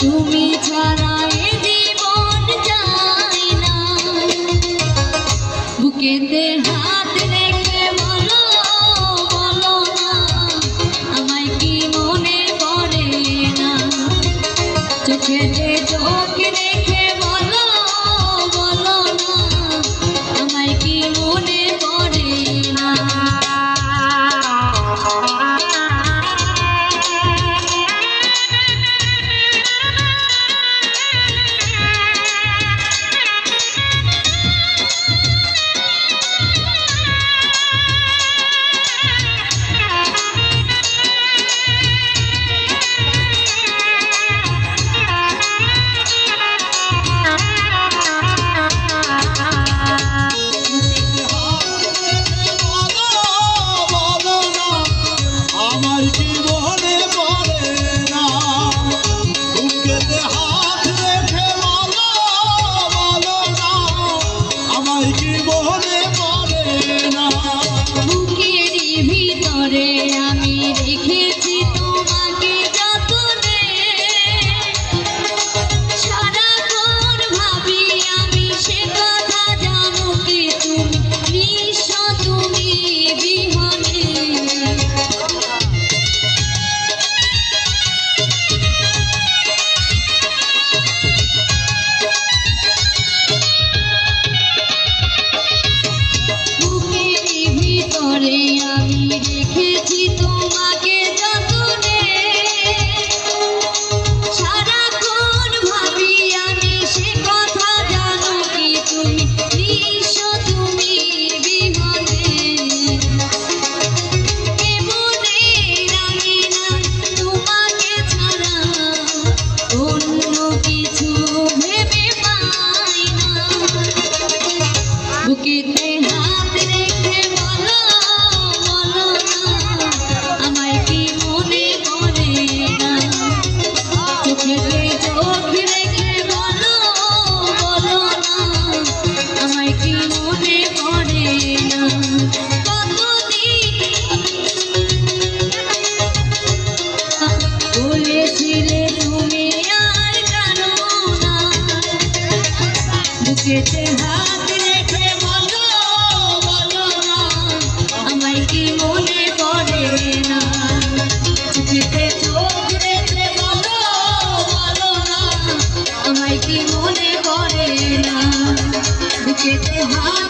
তুমি ছাড়া এ জীবন যায় না। বুকেতে হাত রেখে বলো বলো না, আমায় কি মনে পড়ে না। চোখেতে চোখ রেখে বলো বলো না, আমায় কি মনে পড়ে না। আমি রেখেছি তোমাকে যতনে, সারাক্ষণ ভাবি আমি সে কথা, জানো কি তুমি নিঃস্ব তুমি বিহনে। বুকের ভিতরে আমি রেখেছি তোমাকে যতনে, সারাক্ষণ ভাবি আমি সে কথা, জানো কি তুমি নিঃস্ব তুমি বিহনে। এ মনের আঙিনা তোমাকে ছাড়া অন্য কিছু ভেবে পাই না। বুকেতে হাত রেখে বলো বলো না, আমায় কি মনে পড়ে না। চোখেতে চোখ রেখে বলো বলো না, আমায় কি মনে পড়ে না। কতদিন বলেছিলে তুমি আর জানো না। বুকেতে হাত রেখে বলো বলো না, আমায় কি মনে পড়ে না। চোখেতে চোখ রেখে বলো বলো না, আমায় কি মনে পড়ে না। বুকেতে হাত